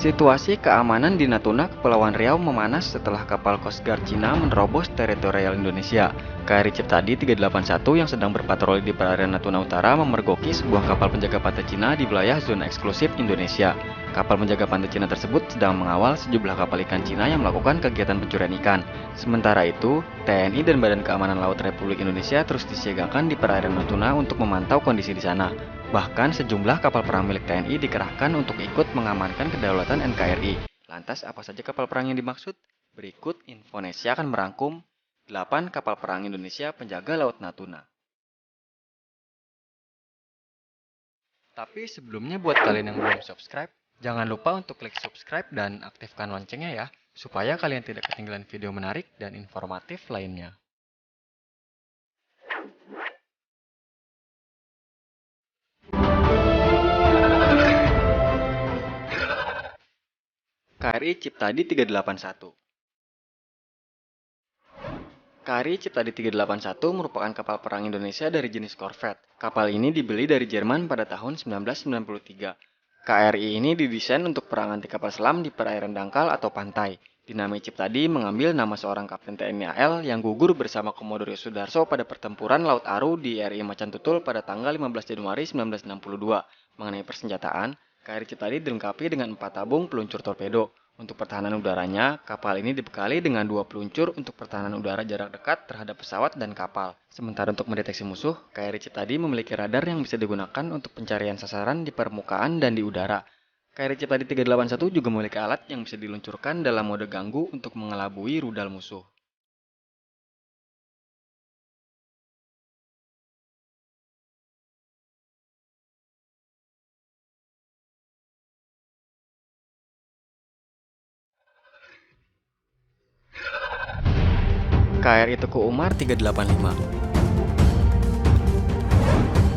Situasi keamanan di Natuna, Kepulauan Riau memanas setelah kapal Coast Guard Cina menerobos teritorial Indonesia. KRI Ciptadi 381 yang sedang berpatroli di perairan Natuna Utara memergoki sebuah kapal penjaga pantai Cina di wilayah zona eksklusif Indonesia. Kapal penjaga pantai Cina tersebut sedang mengawal sejumlah kapal ikan Cina yang melakukan kegiatan pencurian ikan. Sementara itu, TNI dan Badan Keamanan Laut Republik Indonesia terus disiagakan di perairan Natuna untuk memantau kondisi di sana. Bahkan sejumlah kapal perang milik TNI dikerahkan untuk ikut mengamankan kedaulatan NKRI. Lantas apa saja kapal perang yang dimaksud? Berikut Infonesia akan merangkum 8 kapal perang Indonesia penjaga Laut Natuna. Tapi sebelumnya buat kalian yang belum subscribe, jangan lupa untuk klik subscribe dan aktifkan loncengnya ya, supaya kalian tidak ketinggalan video menarik dan informatif lainnya. KRI Ciptadi 381. KRI Ciptadi 381 merupakan kapal perang Indonesia dari jenis korvet. Kapal ini dibeli dari Jerman pada tahun 1993. KRI ini didesain untuk perang anti kapal selam di perairan dangkal atau pantai. Dinamai Ciptadi mengambil nama seorang Kapten TNI AL yang gugur bersama Komodore Sudarso pada pertempuran Laut Aru di RI Macan Tutul pada tanggal 15 Januari 1962. Mengenai persenjataan, KRI Ciptadi dilengkapi dengan 4 tabung peluncur torpedo. Untuk pertahanan udaranya, kapal ini dibekali dengan 2 peluncur untuk pertahanan udara jarak dekat terhadap pesawat dan kapal. Sementara untuk mendeteksi musuh, KRI Ciptadi memiliki radar yang bisa digunakan untuk pencarian sasaran di permukaan dan di udara. KRI Ciptadi 381 juga memiliki alat yang bisa diluncurkan dalam mode ganggu untuk mengelabui rudal musuh. KRI Teku Umar 385.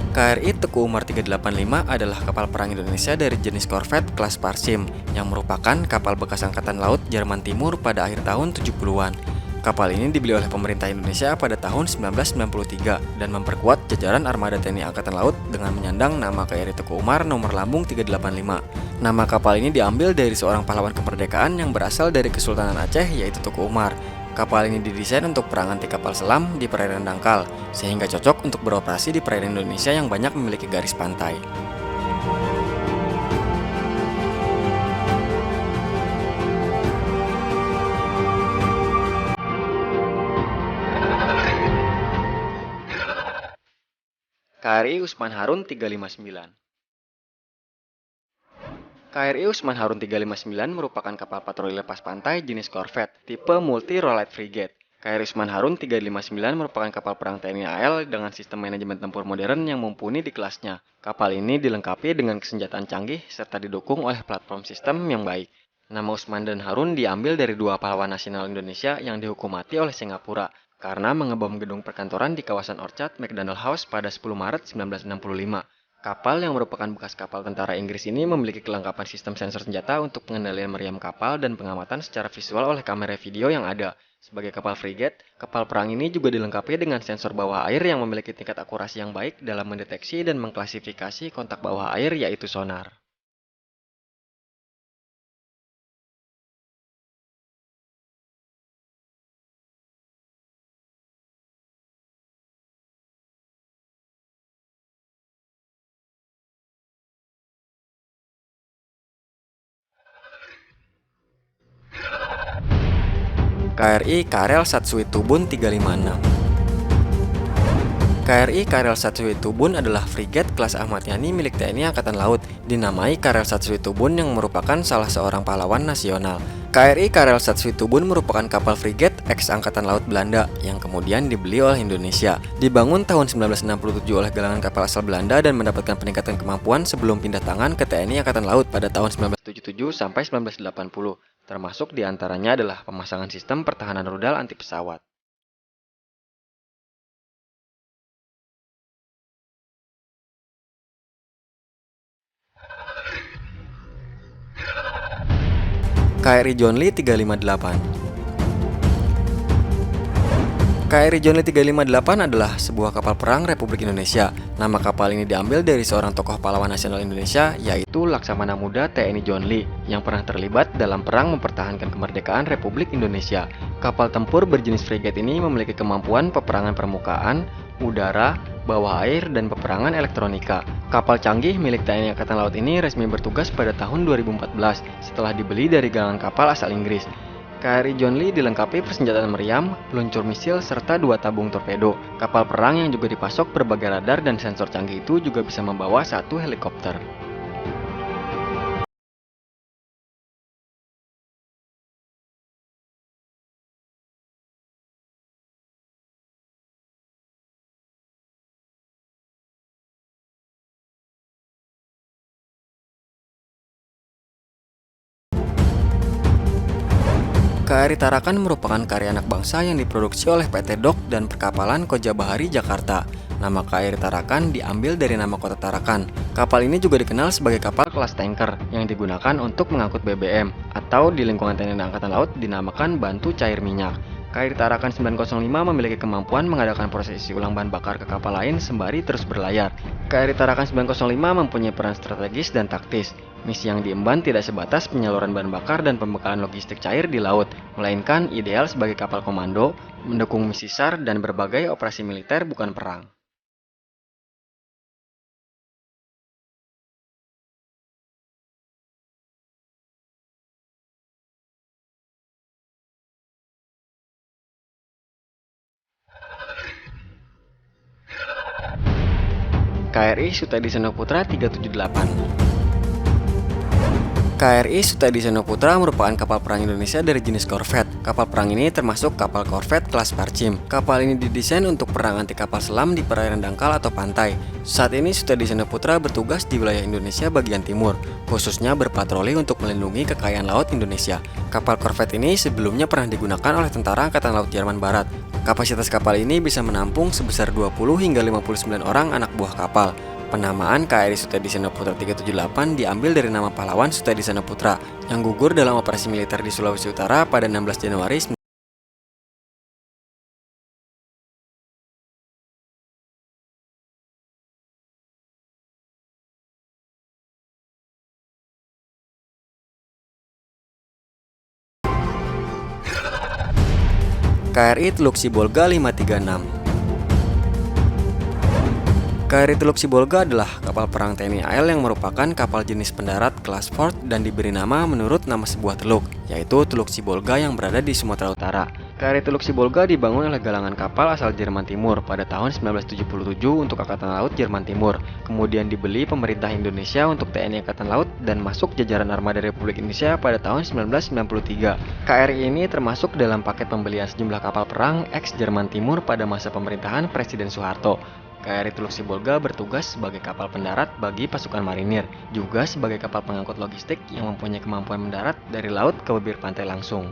KRI Teku Umar 385 adalah kapal perang Indonesia dari jenis korvet kelas Parsim yang merupakan kapal bekas Angkatan Laut Jerman Timur pada akhir tahun 70-an. Kapal ini dibeli oleh pemerintah Indonesia pada tahun 1993 dan memperkuat jajaran armada TNI Angkatan Laut dengan menyandang nama KRI Teku Umar nomor lambung 385. Nama kapal ini diambil dari seorang pahlawan kemerdekaan yang berasal dari Kesultanan Aceh yaitu Teku Umar. Kapal ini didesain untuk perang anti kapal selam di perairan dangkal, sehingga cocok untuk beroperasi di perairan Indonesia yang banyak memiliki garis pantai. KRI Usman Harun 359. KRI Usman Harun 359 merupakan kapal patroli lepas pantai jenis korvet, tipe multi-rolight frigate. KRI Usman Harun 359 merupakan kapal perang TNI AL dengan sistem manajemen tempur modern yang mumpuni di kelasnya. Kapal ini dilengkapi dengan kesenjataan canggih serta didukung oleh platform sistem yang baik. Nama Usman dan Harun diambil dari 2 pahlawan nasional Indonesia yang dihukum mati oleh Singapura karena mengebom gedung perkantoran di kawasan Orchard McDonald House pada 10 Maret 1965. Kapal yang merupakan bekas kapal tentara Inggris ini memiliki kelengkapan sistem sensor senjata untuk pengendalian meriam kapal dan pengamatan secara visual oleh kamera video yang ada. Sebagai kapal frigate, kapal perang ini juga dilengkapi dengan sensor bawah air yang memiliki tingkat akurasi yang baik dalam mendeteksi dan mengklasifikasi kontak bawah air yaitu sonar. KRI Karel Satsui Tubun 356. KRI Karel Satsui Tubun adalah frigate kelas Ahmad Yani milik TNI Angkatan Laut, dinamai Karel Satsui Tubun yang merupakan salah seorang pahlawan nasional. KRI Karel Satsui Tubun merupakan kapal frigate ex-Angkatan Laut Belanda yang kemudian dibeli oleh Indonesia. Dibangun tahun 1967 oleh galangan kapal asal Belanda dan mendapatkan peningkatan kemampuan sebelum pindah tangan ke TNI Angkatan Laut pada tahun 1977 sampai 1980. Termasuk diantaranya adalah pemasangan sistem pertahanan rudal anti pesawat. KRI John Lee 358. KRI John Lee 358 adalah sebuah kapal perang Republik Indonesia. Nama kapal ini diambil dari seorang tokoh pahlawan nasional Indonesia, yaitu Laksamana Muda TNI John Lee, yang pernah terlibat dalam perang mempertahankan kemerdekaan Republik Indonesia. Kapal tempur berjenis frigate ini memiliki kemampuan peperangan permukaan, udara, bawah air, dan peperangan elektronika. Kapal canggih milik TNI Angkatan Laut ini resmi bertugas pada tahun 2014 setelah dibeli dari galangan kapal asal Inggris. KRI John Lee dilengkapi persenjataan meriam, peluncur misil, serta 2 tabung torpedo. Kapal perang yang juga dipasok berbagai radar dan sensor canggih itu juga bisa membawa 1 helikopter. KRI Tarakan merupakan karya anak bangsa yang diproduksi oleh PT Dok dan Perkapalan Koja Bahari Jakarta. Nama KRI Tarakan diambil dari nama kota Tarakan. Kapal ini juga dikenal sebagai kapal kelas tanker yang digunakan untuk mengangkut BBM atau di lingkungan TNI Angkatan Laut dinamakan bantu cair minyak. KRI Tarakan 905 memiliki kemampuan mengadakan proses isi ulang bahan bakar ke kapal lain sembari terus berlayar. KRI Tarakan 905 mempunyai peran strategis dan taktis. Misi yang diemban tidak sebatas penyaluran bahan bakar dan pembekalan logistik cair di laut, melainkan ideal sebagai kapal komando, mendukung misi SAR dan berbagai operasi militer bukan perang. KRI Sutadi Seno Putra 378. KRI Sutadi Seno Putra merupakan kapal perang Indonesia dari jenis korvet. Kapal perang ini termasuk kapal korvet kelas Parchim. Kapal ini didesain untuk perang anti kapal selam di perairan dangkal atau pantai. Saat ini Sutadi Seno Putra bertugas di wilayah Indonesia bagian timur, khususnya berpatroli untuk melindungi kekayaan laut Indonesia. Kapal korvet ini sebelumnya pernah digunakan oleh Tentara Angkatan Laut Jerman Barat. Kapasitas kapal ini bisa menampung sebesar 20 hingga 59 orang anak buah kapal. Penamaan KRI Sutadi Seno Putra 378 diambil dari nama pahlawan Sutadi Seno Putra yang gugur dalam operasi militer di Sulawesi Utara pada 16 Januari 1945. KRI Teluk Sibolga 536. KRI Teluk Sibolga adalah kapal perang TNI AL yang merupakan kapal jenis pendarat kelas Ford dan diberi nama menurut nama sebuah teluk, yaitu Teluk Sibolga yang berada di Sumatera Utara. KRI Teluk Sibolga dibangun oleh galangan kapal asal Jerman Timur pada tahun 1977 untuk Angkatan Laut Jerman Timur, kemudian dibeli pemerintah Indonesia untuk TNI Angkatan Laut dan masuk jajaran armada Republik Indonesia pada tahun 1993. KRI ini termasuk dalam paket pembelian sejumlah kapal perang ex-Jerman Timur pada masa pemerintahan Presiden Soeharto. KRI Teluk Sibolga bertugas sebagai kapal pendarat bagi pasukan marinir, juga sebagai kapal pengangkut logistik yang mempunyai kemampuan mendarat dari laut ke bibir pantai langsung.